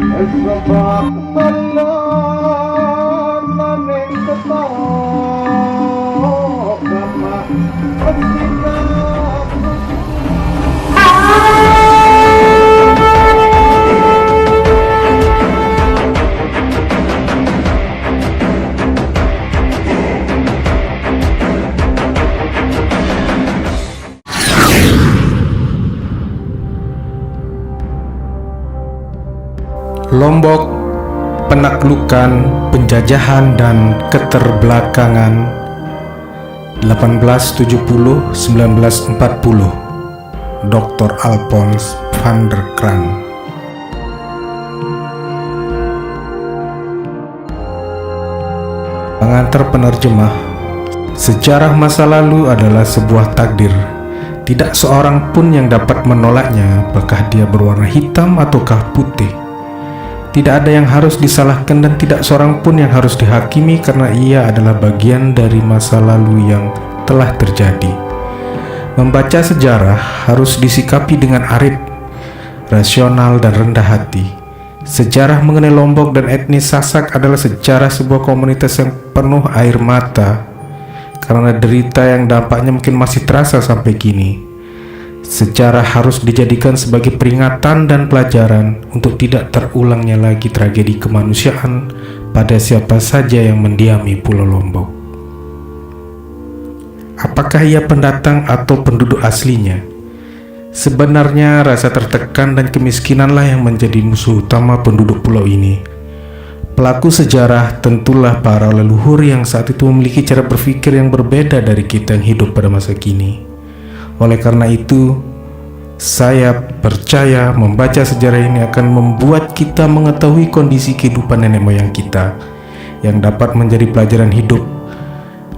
Sebab Allah maning ketok sama Asina. Lombok, penaklukan, penjajahan, dan keterbelakangan 1870-1940 Dr. Alphonse van der Kraan. Pengantar penerjemah. Sejarah masa lalu adalah sebuah takdir. Tidak seorang pun yang dapat menolaknya, apakah dia berwarna hitam ataukah putih. Tidak ada yang harus disalahkan dan tidak seorang pun yang harus dihakimi karena ia adalah bagian dari masa lalu yang telah terjadi. Membaca sejarah harus disikapi dengan arif, rasional, dan rendah hati. Sejarah mengenai Lombok dan etnis Sasak adalah sejarah sebuah komunitas yang penuh air mata karena derita yang dampaknya mungkin masih terasa sampai kini. Sejarah harus dijadikan sebagai peringatan dan pelajaran untuk tidak terulangnya lagi tragedi kemanusiaan pada siapa saja yang mendiami Pulau Lombok. Apakah ia pendatang atau penduduk aslinya? Sebenarnya rasa tertekan dan kemiskinanlah yang menjadi musuh utama penduduk pulau ini. Pelaku sejarah tentulah para leluhur yang saat itu memiliki cara berpikir yang berbeda dari kita yang hidup pada masa kini. Oleh karena itu, saya percaya membaca sejarah ini akan membuat kita mengetahui kondisi kehidupan nenek moyang kita yang dapat menjadi pelajaran hidup.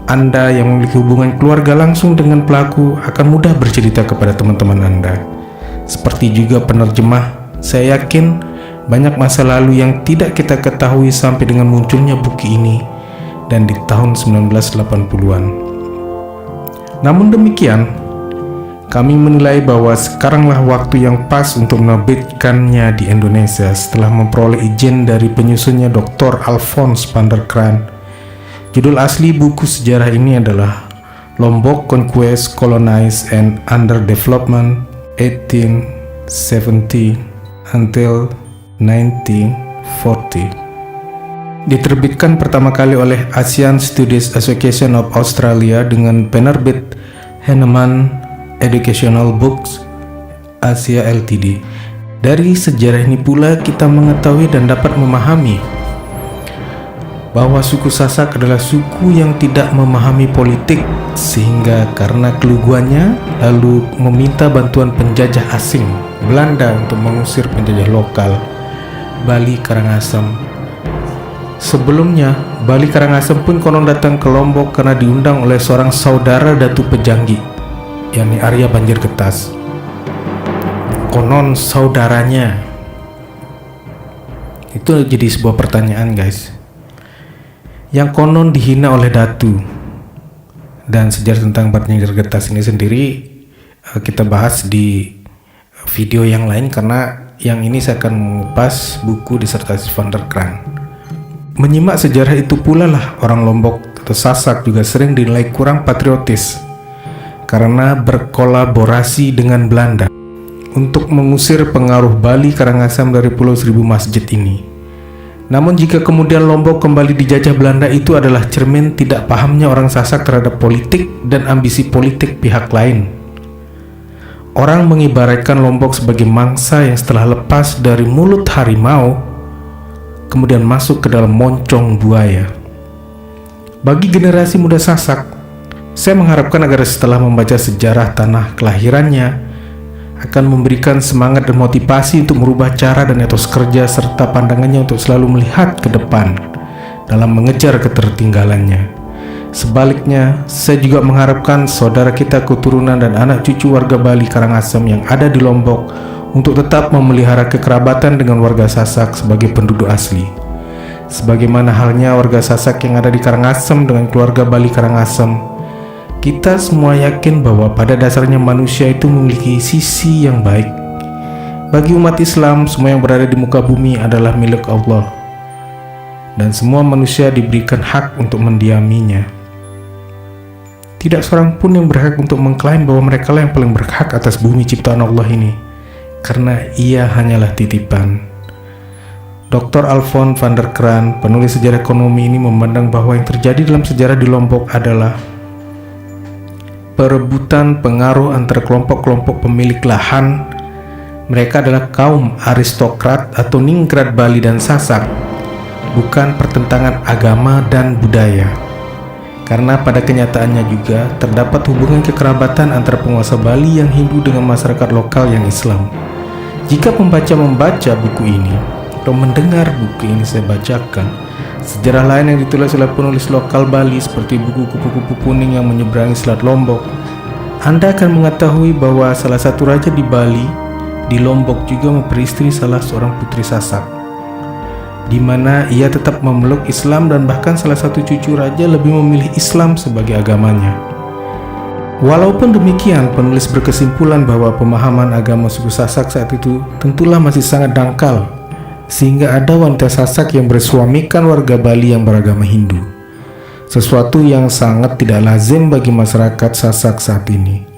Anda yang memiliki hubungan keluarga langsung dengan pelaku akan mudah bercerita kepada teman-teman Anda. Seperti juga penerjemah, saya yakin banyak masa lalu yang tidak kita ketahui sampai dengan munculnya buku ini dan di tahun 1980-an. Namun demikian, kami menilai bahwa sekaranglah waktu yang pas untuk menerbitkannya di Indonesia setelah memperoleh izin dari penyusunnya Dr. Alphonse van der Kraan. Judul asli buku sejarah ini adalah Lombok Conquest, Colonized and Underdevelopment 1870 until 1940. Diterbitkan pertama kali oleh Asian Studies Association of Australia dengan penerbit Heinemann Educational Books Asia Ltd. Dari sejarah ini pula kita mengetahui dan dapat memahami bahwa suku Sasak adalah suku yang tidak memahami politik, sehingga karena keluguannya lalu meminta bantuan penjajah asing Belanda untuk mengusir penjajah lokal Bali Karangasem. Sebelumnya, Bali Karangasem pun konon datang ke Lombok karena diundang oleh seorang saudara Datu Pejanggi, yakni Arya Banjargetas. Konon saudaranya. Itu jadi sebuah pertanyaan, guys. Yang konon dihina oleh Datu. Dan sejarah tentang Banjargetas ini sendiri kita bahas di video yang lain, karena yang ini saya akan mengupas buku disertasi van der Kraan. Menyimak sejarah itu pula lah orang Lombok atau Sasak juga sering dinilai kurang patriotis karena berkolaborasi dengan Belanda untuk mengusir pengaruh Bali Karangasem dari Pulau Seribu Masjid ini. Namun jika kemudian Lombok kembali dijajah Belanda, itu adalah cermin tidak pahamnya orang Sasak terhadap politik dan ambisi politik pihak lain. Orang mengibaratkan Lombok sebagai mangsa yang setelah lepas dari mulut harimau kemudian masuk ke dalam moncong buaya. Bagi generasi muda Sasak, saya mengharapkan agar setelah membaca sejarah tanah kelahirannya akan memberikan semangat dan motivasi untuk merubah cara dan etos kerja serta pandangannya untuk selalu melihat ke depan dalam mengejar ketertinggalannya. Sebaliknya, saya juga mengharapkan saudara kita keturunan dan anak cucu warga Bali Karangasem yang ada di Lombok untuk tetap memelihara kekerabatan dengan warga Sasak sebagai penduduk asli. Sebagaimana halnya warga Sasak yang ada di Karangasem dengan keluarga Bali Karangasem, kita semua yakin bahwa pada dasarnya manusia itu memiliki sisi yang baik, Bagi umat Islam, semua yang berada di muka bumi adalah milik Allah, dan semua manusia diberikan hak untuk mendiaminya. Tidak seorang pun yang berhak untuk mengklaim bahwa mereka lah yang paling berhak atas bumi ciptaan Allah ini, karena ia hanyalah titipan. Dr. Alfons van der Kraan, penulis sejarah ekonomi ini, memandang bahwa yang terjadi dalam sejarah di Lombok adalah perebutan pengaruh antara kelompok-kelompok pemilik lahan. Mereka adalah kaum aristokrat atau ningrat Bali dan Sasak, bukan pertentangan agama dan budaya. Karena pada kenyataannya juga terdapat hubungan kekerabatan antara penguasa Bali yang Hindu dengan masyarakat lokal yang Islam. Jika pembaca membaca buku ini atau mendengar buku ini saya bacakan, sejarah lain yang ditulis oleh penulis lokal Bali seperti buku Kupu-Kupu Kuning yang menyeberangi Selat Lombok, Anda akan mengetahui bahwa salah satu raja di Bali, di Lombok, juga memperistri salah seorang putri Sasak, di mana ia tetap memeluk Islam dan bahkan salah satu cucu raja lebih memilih Islam sebagai agamanya. Walaupun demikian, penulis berkesimpulan bahwa pemahaman agama suku Sasak saat itu tentulah masih sangat dangkal, sehingga ada wanita Sasak yang bersuamikan warga Bali yang beragama Hindu, sesuatu yang sangat tidak lazim bagi masyarakat Sasak saat ini.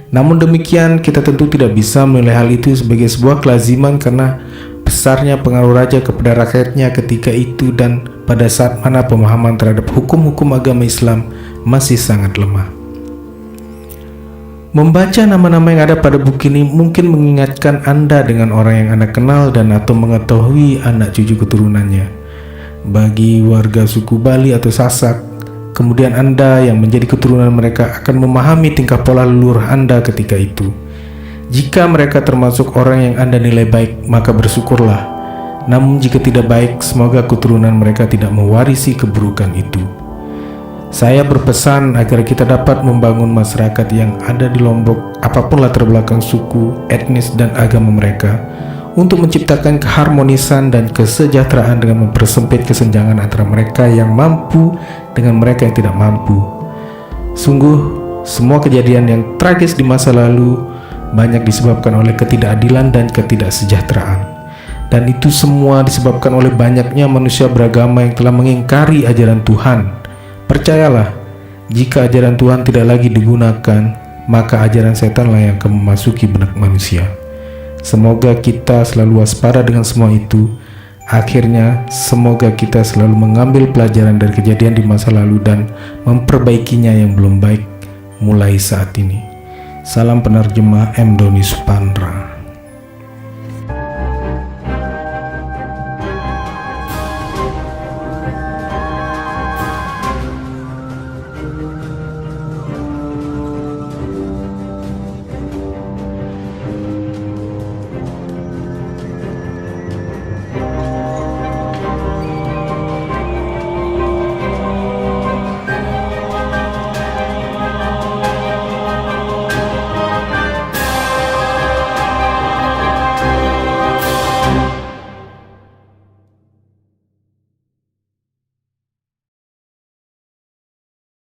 Namun demikian, kita tentu tidak bisa menilai hal itu sebagai sebuah kelaziman karena besarnya pengaruh raja kepada rakyatnya ketika itu dan pada saat mana pemahaman terhadap hukum-hukum agama Islam masih sangat lemah. Membaca nama-nama yang ada pada buku ini mungkin mengingatkan Anda dengan orang yang Anda kenal dan atau mengetahui anak cucu keturunannya. Bagi warga suku Bali atau Sasak, kemudian Anda yang menjadi keturunan mereka akan memahami tingkah pola leluhur Anda ketika itu. Jika mereka termasuk orang yang Anda nilai baik, maka bersyukurlah. Namun jika tidak baik, semoga keturunan mereka tidak mewarisi keburukan itu. Saya berpesan agar kita dapat membangun masyarakat yang ada di Lombok, apapun latar belakang suku, etnis, dan agama mereka, untuk menciptakan keharmonisan dan kesejahteraan dengan mempersempit kesenjangan antara mereka yang mampu dengan mereka yang tidak mampu. Sungguh, semua kejadian yang tragis di masa lalu banyak disebabkan oleh ketidakadilan dan ketidaksejahteraan. Dan itu semua disebabkan oleh banyaknya manusia beragama yang telah mengingkari ajaran Tuhan. Percayalah, jika ajaran Tuhan tidak lagi digunakan, maka ajaran setanlah yang akan memasuki benak manusia. Semoga kita selalu waspada dengan semua itu. Akhirnya, semoga kita selalu mengambil pelajaran dari kejadian di masa lalu dan memperbaikinya yang belum baik mulai saat ini. Salam penerjemah M. Doni Supandra.